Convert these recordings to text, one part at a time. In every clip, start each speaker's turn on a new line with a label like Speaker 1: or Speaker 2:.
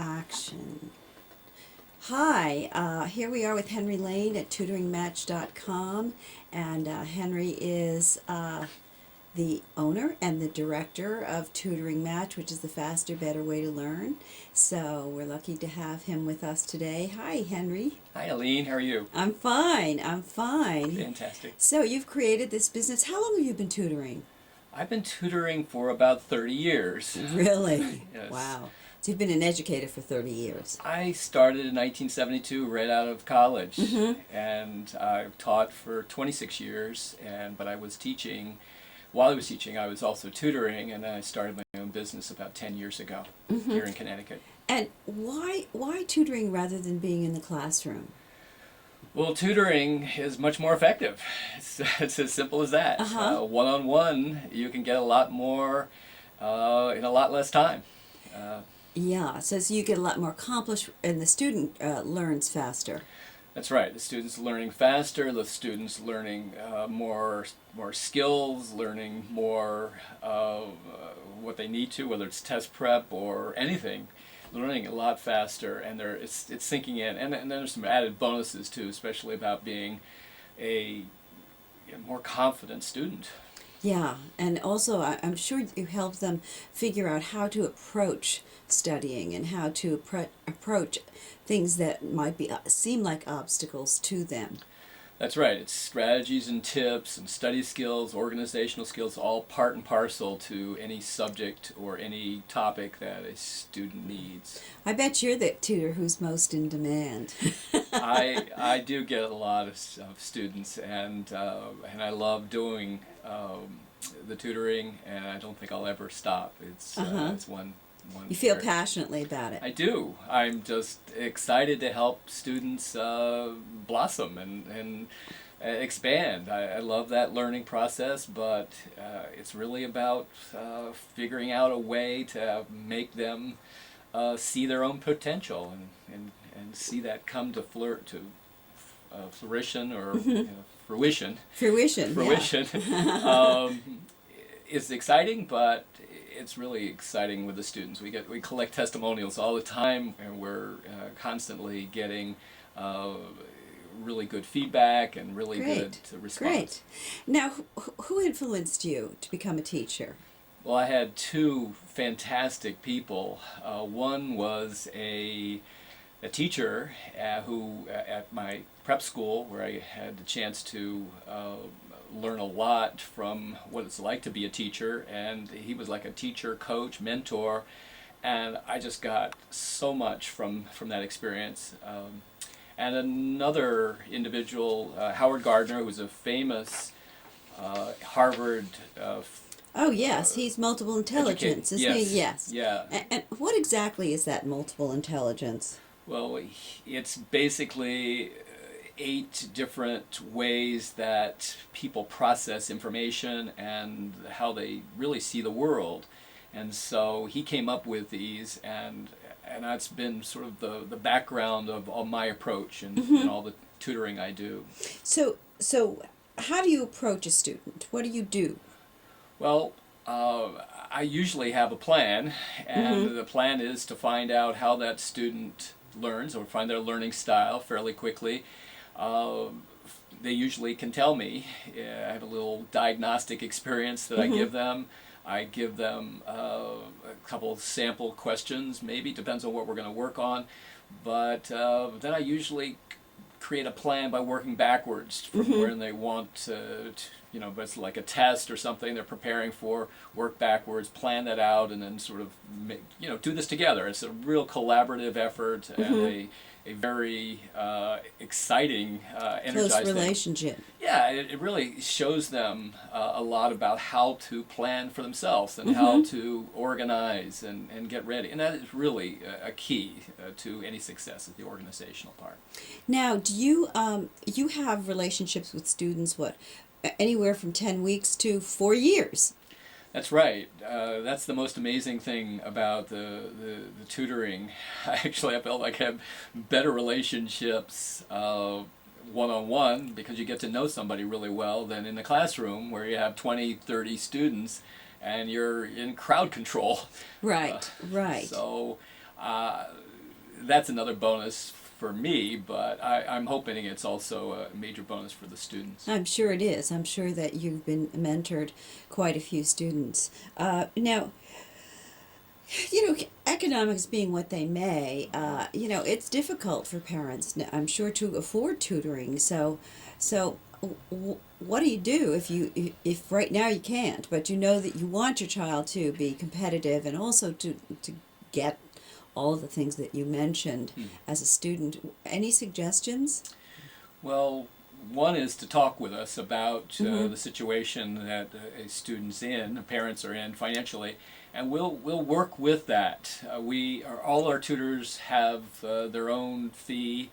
Speaker 1: Action. Hi, here we are with Henry Lane at tutoringmatch.com, and Henry is the owner and the director of Tutoring Match, which is the faster, better way to learn. So we're lucky to have him with us today. Hi, Henry.
Speaker 2: Hi, Aline. How are you?
Speaker 1: I'm fine. I'm fine.
Speaker 2: Fantastic.
Speaker 1: So you've created this business. How long have you been tutoring?
Speaker 2: I've been tutoring for about 30 years.
Speaker 1: Really?
Speaker 2: Yes.
Speaker 1: Wow. So you've been an educator for 30 years.
Speaker 2: I started in 1972 right out of college,
Speaker 1: Mm-hmm.
Speaker 2: and I've taught for 26 years, but I was teaching. While I was teaching, I was also tutoring, and I started my own business about 10 years ago here in Connecticut.
Speaker 1: And why tutoring rather than being in the classroom?
Speaker 2: Well, tutoring is much more effective. It's as simple as that.
Speaker 1: Uh-huh.
Speaker 2: One-on-one, you can get a lot more in a lot less time. Uh,
Speaker 1: Yeah, so you get a lot more accomplished, and the student learns faster.
Speaker 2: That's right. The students learning faster. The students learning more skills, learning more what they need to, whether it's test prep or anything. Learning a lot faster, and it's sinking in. And then there's some added bonuses too, especially about being a more confident student.
Speaker 1: Yeah, and also I'm sure you help them figure out how to approach studying and how to approach things that might be seem like obstacles to them.
Speaker 2: That's right. It's strategies and tips and study skills, organizational skills, all part and parcel to any subject or any topic that a student needs.
Speaker 1: I bet you're the tutor who's most in demand.
Speaker 2: I do get a lot of students, and I love doing the tutoring, and I don't think I'll ever stop. It's one.
Speaker 1: You feel
Speaker 2: very-
Speaker 1: passionately about it.
Speaker 2: I do. I'm just excited to help students blossom and expand. I love that learning process, but it's really about figuring out a way to make them see their own potential and see that come to fruition or fruition.
Speaker 1: Fruition.
Speaker 2: Fruition. um, is exciting, but it's really exciting with the students. We collect testimonials all the time, and we're constantly getting really good feedback and really
Speaker 1: Great.
Speaker 2: good response.
Speaker 1: Great. Now, who influenced you to become a teacher?
Speaker 2: Well, I had two fantastic people. One was a teacher who at my prep school, where I had the chance to learn a lot from what it's like to be a teacher, and he was like a teacher, coach, mentor, and I just got so much from that experience. And another individual, Howard Gardner, who was a famous Harvard
Speaker 1: Oh, yes, he's multiple intelligence, isn't he?
Speaker 2: Yes.
Speaker 1: Yes.
Speaker 2: Yeah.
Speaker 1: And what exactly is that multiple intelligence?
Speaker 2: Well, it's basically 8 different ways that people process information and how they really see the world. And so he came up with these, and that's been sort of the background of all my approach and all the tutoring I do.
Speaker 1: So how do you approach a student? What do you do?
Speaker 2: Well, I usually have a plan, and the plan is to find out how that student learns or find their learning style fairly quickly. They usually can tell me. I have a little diagnostic experience that I give them. I give them a couple of sample questions, maybe, depends on what we're going to work on. But then I usually create a plan by working backwards from where they want to, but it's like a test or something they're preparing for, work backwards, plan that out, and then sort of do this together. It's a real collaborative effort and a very exciting, energizing
Speaker 1: Close relationship.
Speaker 2: Yeah, it really shows them a lot about how to plan for themselves and how to organize and get ready. And that is really a key to any success, is the organizational part.
Speaker 1: Now, do you have relationships with students, what, anywhere from 10 weeks to 4 years?
Speaker 2: That's right. That's the most amazing thing about the tutoring. Actually, I felt like I have better relationships one-on-one because you get to know somebody really well than in the classroom where you have 20, 30 students and you're in crowd control.
Speaker 1: Right, right.
Speaker 2: So that's another bonus for me, but I'm hoping it's also a major bonus for the students.
Speaker 1: I'm sure it is. I'm sure that you've been mentored quite a few students. Now, economics being what they may, it's difficult for parents, I'm sure, to afford tutoring. So, what do you do if right now you can't, but you know that you want your child to be competitive and also to get all of the things that you mentioned as a student? Any suggestions?
Speaker 2: Well, one is to talk with us about the situation that a student's in, parents are in financially, and we'll work with that. All our tutors have their own fee.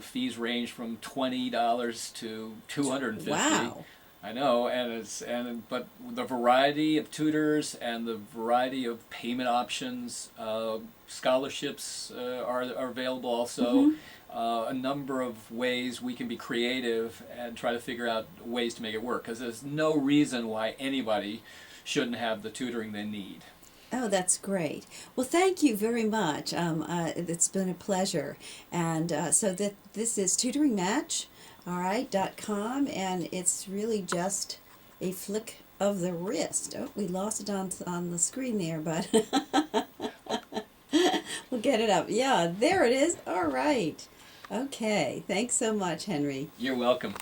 Speaker 2: Fees range from $20 to $250.
Speaker 1: Wow.
Speaker 2: I know, but the variety of tutors and the variety of payment options, scholarships are available also. A number of ways we can be creative and try to figure out ways to make it work, because there's no reason why anybody shouldn't have the tutoring they need.
Speaker 1: Oh, that's great. Well, thank you very much. It's been a pleasure. And so this is tutoringmatch, all right, .com, and it's really just a flick of the wrist. Oh, we lost it on the screen there, but we'll get it up. Yeah, there it is. All right. Okay. Thanks so much, Henry.
Speaker 2: You're welcome.